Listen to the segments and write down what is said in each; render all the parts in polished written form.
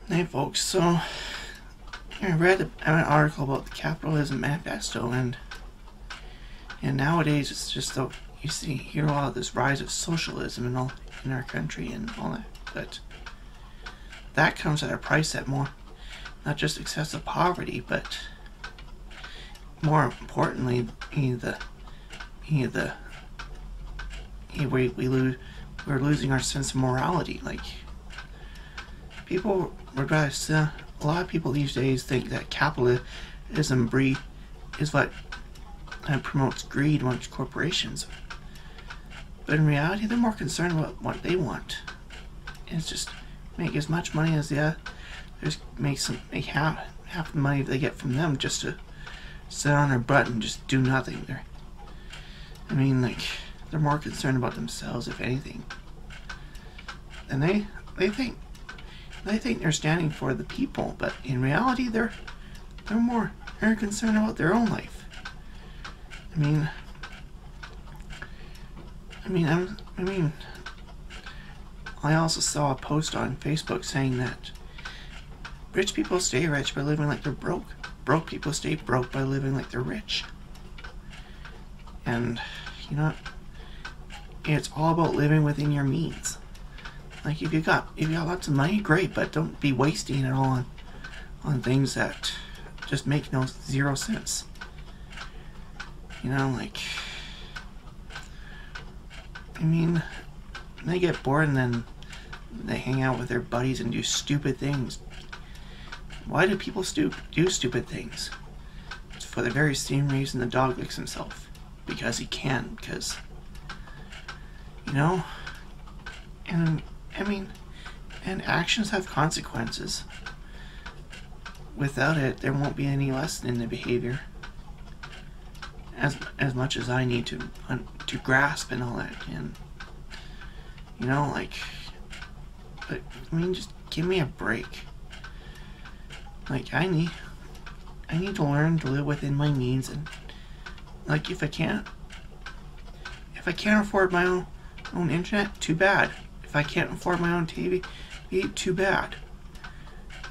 Hey folks, so I read an article about the Capitalism Manifesto, and nowadays it's just though you hear a lot of this rise of socialism and all in our country and all that, but that comes at a price at more, not just excessive poverty, but more importantly, we're losing our sense of morality. Like, people regardless, a lot of people these days think that capitalism is what promotes greed amongst corporations, but in reality they're more concerned about what they want. It's just make as much money as the others, make half the money they get from them just to sit on their butt and just do nothing. They're more concerned about themselves, if anything, and they think they're standing for the people, but in reality they're concerned about their own life. I also saw a post on Facebook saying that rich people stay rich by living like they're broke. Broke people stay broke by living like they're rich. And it's all about living within your means. Like, if you got lots of money, great, but don't be wasting it all on things that just make zero sense. They get bored and then they hang out with their buddies and do stupid things. Why do people do stupid things? It's for the very same reason the dog licks himself. Because he can. Because, and actions have consequences. Without it, there won't be any lesson in the behavior. As much as I need to grasp and all that, and just give me a break. I need to learn to live within my means, and if I can't afford my own internet, too bad. If I can't afford my own TV, too bad.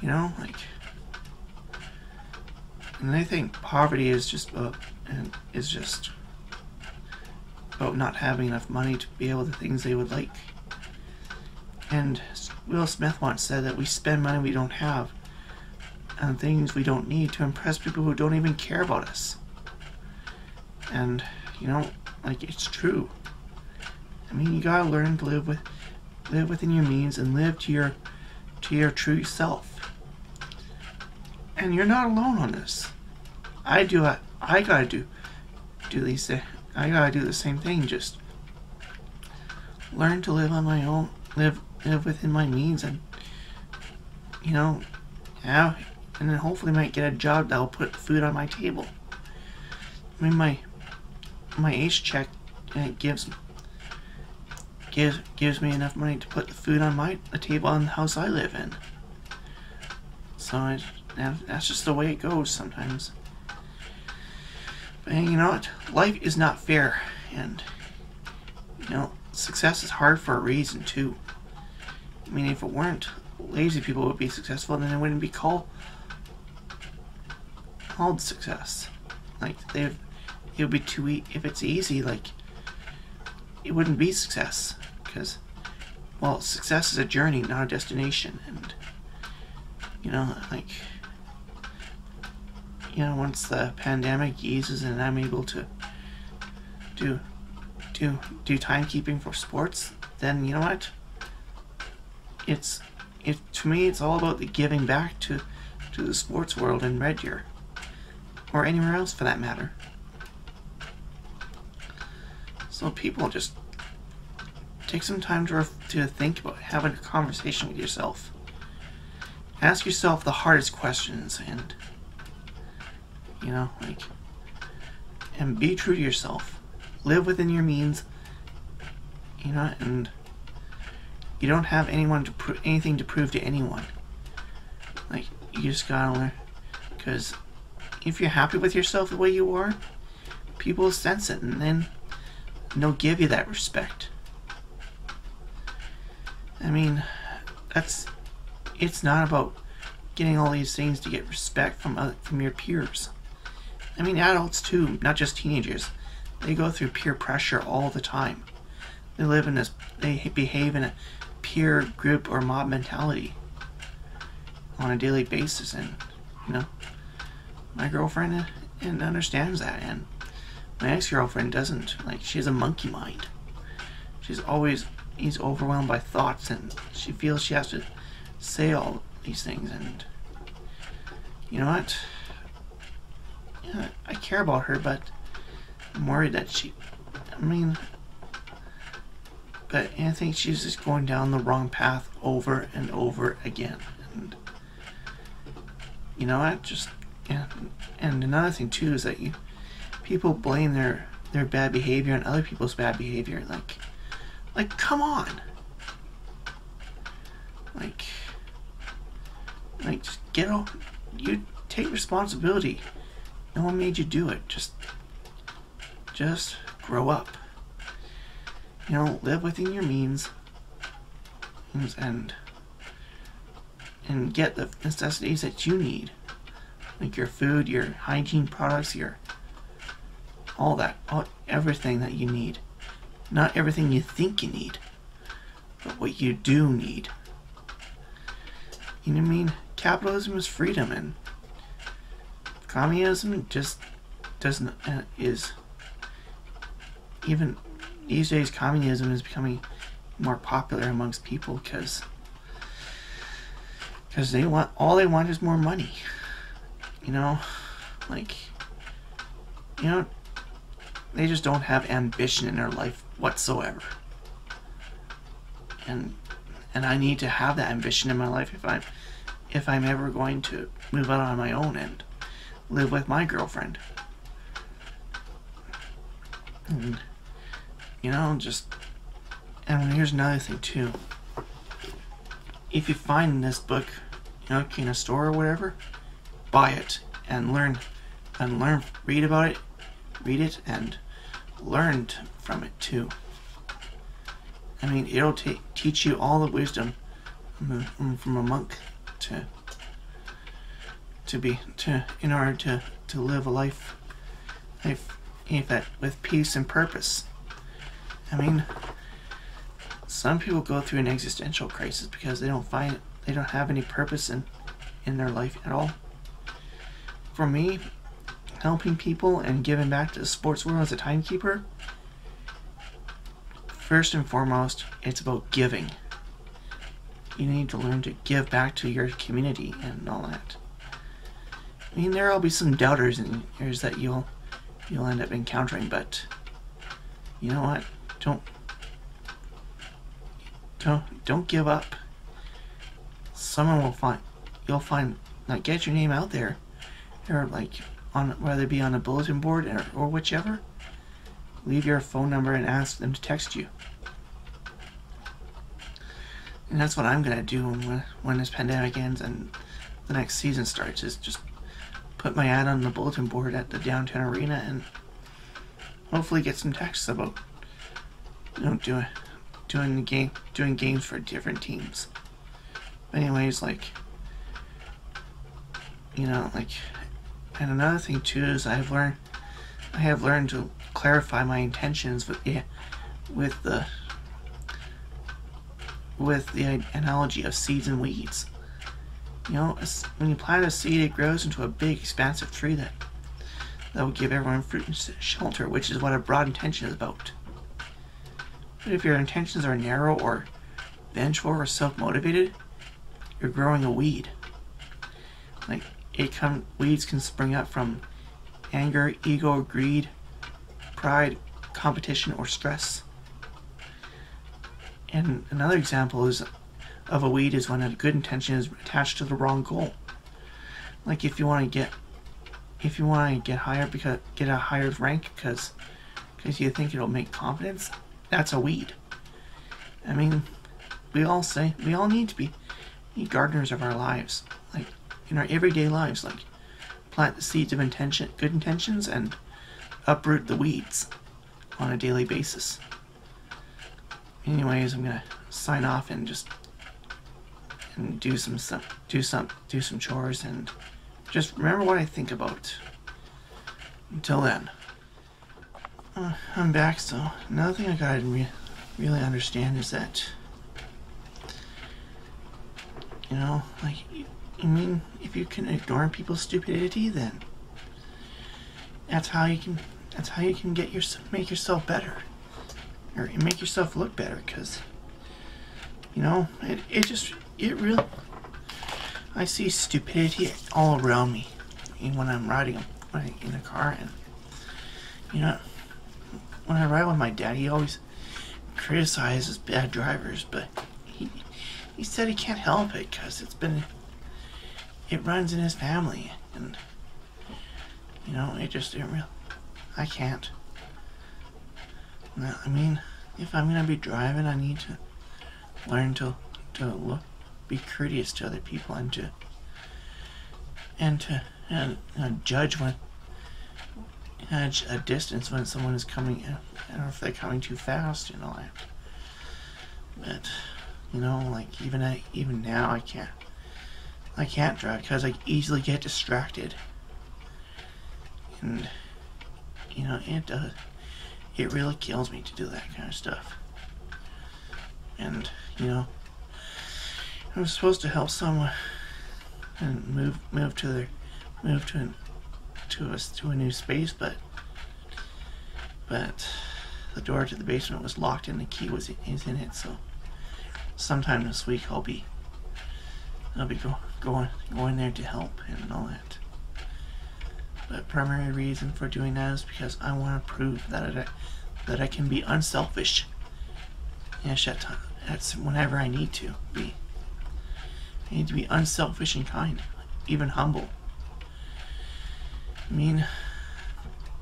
And I think poverty is just about not having enough money to be able to do things they would like. And Will Smith once said that we spend money we don't have on things we don't need to impress people who don't even care about us. And it's true. You gotta learn to live within your means and live to your true self. And you're not alone on this. I gotta do these things. I gotta do the same thing. Just learn to live on my own, live within my means, and and then hopefully might get a job that'll put food on my table. My H check gives me enough money to put the food on the table in the house I live in. So that's just the way it goes sometimes. But you know what? Life is not fair, and success is hard for a reason too. If it weren't, lazy people would be successful, then it wouldn't be called success. It would be too easy. If it's easy, it wouldn't be success, because success is a journey, not a destination. And once the pandemic eases and I'm able to do timekeeping for sports, then you know what? To me, it's all about the giving back to the sports world in Red Deer, or anywhere else for that matter. So people, just take some time to think about having a conversation with yourself. Ask yourself the hardest questions, and and be true to yourself. Live within your means, and you don't have anything to prove to anyone. You just gotta learn, because if you're happy with yourself the way you are, people will sense it, and then they'll give you that respect. It's not about getting all these things to get respect from your peers. I mean, adults too, not just teenagers. They go through peer pressure all the time. They behave in a peer group or mob mentality on a daily basis, and my girlfriend and understands that, and my ex-girlfriend doesn't. Like, she has a monkey mind. She's overwhelmed by thoughts, and she feels she has to say all these things, and you know what? Yeah, I care about her, but I'm worried that but I think she's just going down the wrong path over and over again. And you know what? And another thing too is that people blame their bad behavior on other people's bad behavior. Like come on. Like just you take responsibility. No one made you do it. Just grow up. Live within your means and get the necessities that you need. Like your food, your hygiene products, everything that you need. Not everything you think you need, but what you do need. You know what I mean? Capitalism is freedom, and communism just doesn't even these days. Communism is becoming more popular amongst people because they want is more money. They just don't have ambition in their life whatsoever. And I need to have that ambition in my life if I'm ever going to move out on my own and live with my girlfriend. And and here's another thing too. If you find this book, in a store or whatever, buy it and learn, read about it, read it and learn from it too. I mean, it'll teach you all the wisdom from a monk in order to live a life with peace and purpose. I mean, some people go through an existential crisis because they don't have any purpose in their life at all. For me, helping people and giving back to the sports world as a timekeeper, first and foremost, it's about giving. You need to learn to give back to your community and all that. I mean, there'll be some doubters in yours that you'll end up encountering, but you know what? Don't give up. You'll find, get your name out there, or whether it be on a bulletin board or whichever. Leave your phone number and ask them to text you. And that's what I'm gonna do when this pandemic ends and the next season starts, is just put my ad on the bulletin board at the downtown arena and hopefully get some texts about doing games for different teams. But anyways, and another thing too is I have learned to clarify my intentions with the analogy of seeds and weeds. When you plant a seed, it grows into a big, expansive tree that will give everyone fruit and shelter, which is what a broad intention is about. But if your intentions are narrow or vengeful or self-motivated, you're growing a weed. Weeds can spring up from anger, ego, greed, pride, competition, or stress. And another example of a weed is when a good intention is attached to the wrong goal. Like if you want to get higher get a higher rank because you think it'll make confidence, that's a weed. I mean, we all need to be gardeners of our lives, in our everyday lives, plant the seeds of good intentions and uproot the weeds on a daily basis. Anyways, I'm gonna sign off and and do some chores and just remember what I think about. Until then, I'm back. So another thing I gotta really understand is that, you know, like, I mean, if you can ignore people's stupidity, then that's how you can make yourself better, or make yourself look better. Because, you know, it really, I see stupidity all around me when I'm riding in a car. And, you know, when I ride with my dad, he always criticizes bad drivers, but he said he can't help it because it runs in his family. And, you know, I can't. I mean, if I'm gonna be driving, I need to learn to be courteous to other people, and to judge a distance when someone is coming, or if they're coming too fast and all that. But, you know, like, even now I can't drive because I easily get distracted. And, you know, it really kills me to do that kind of stuff. And, you know, I was supposed to help someone and move to a new space, but the door to the basement was locked and the key is in it. So sometime this week I'll be going there to help and all that. But primary reason for doing that is because I want to prove that I can be unselfish. That's whenever I need to be. I need to be unselfish and kind, even humble. I mean,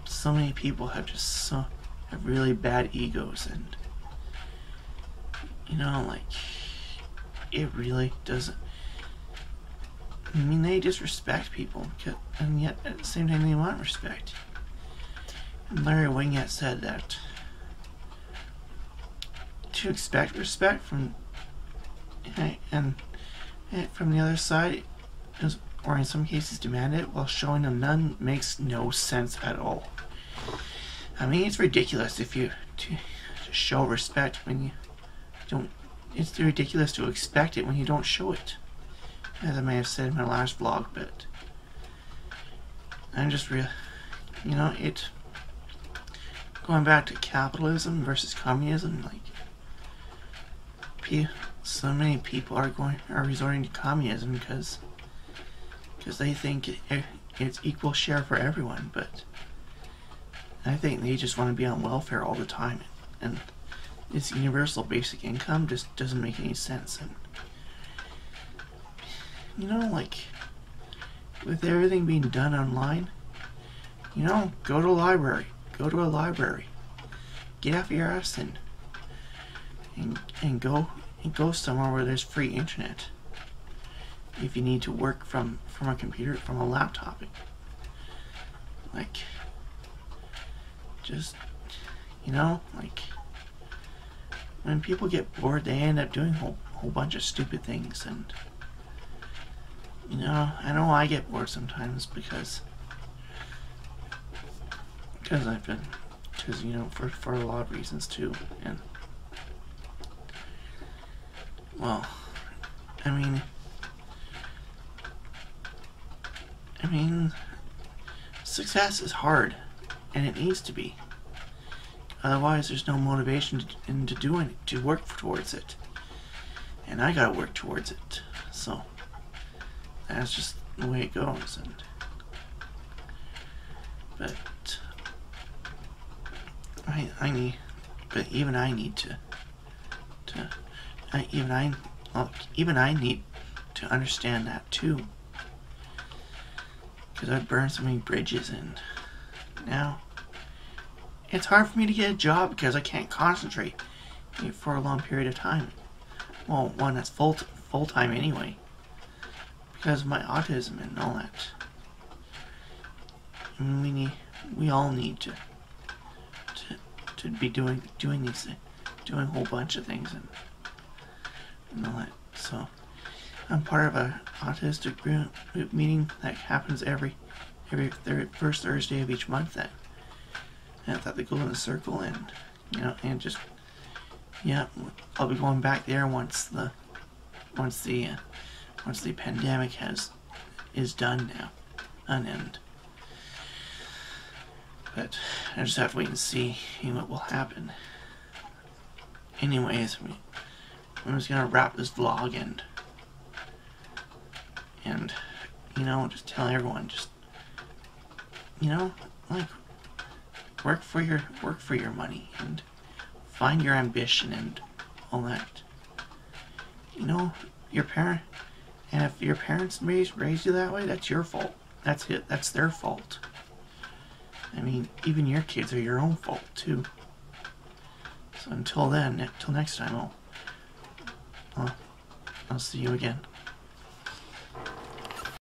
so many people have really bad egos, and, you know, like, it really doesn't. I mean, they disrespect people, and yet at the same time they want respect. And Larry Wingate said that to expect respect from the other side or in some cases demand it while showing them none makes no sense at all. I mean, it's ridiculous to show respect when you don't. It's ridiculous to expect it when you don't show it, as I may have said in my last vlog. But I'm just you know, going back to capitalism versus communism, like, so many people are resorting to communism because they think it's equal share for everyone, but I think they just want to be on welfare all the time, and this universal basic income just doesn't make any sense. And, you know, like, with everything being done online, you know, go to a library, get off your ass and go somewhere where there's free internet. If you need to work from a computer, from a laptop, like, just, you know, like, when people get bored, they end up doing a whole bunch of stupid things. And, you know I get bored sometimes because you know, for a lot of reasons too. And, well, I mean, success is hard, and it needs to be. Otherwise, there's no motivation to work towards it. And I gotta work towards it. So that's just the way it goes. But even I need to understand that too. Because I've burned so many bridges, and now it's hard for me to get a job because I can't concentrate for a long period of time. Well, one that's full time anyway, because of my autism and all that. I mean, we all need to be doing a whole bunch of things and all that. So I'm part of a autistic group meeting that happens every first Thursday of each month. That they go in a circle, and and just I'll be going back there once the pandemic is done now, an end. But I just have to wait and see what will happen. Anyways, I'm just gonna wrap this vlog and just tell everyone, just like work for your money and find your ambition and all that. Your parent, and if your parents raised you that way, that's your fault. That's it. That's their fault. I mean, even your kids are your own fault too. So until next time, I'll see you again.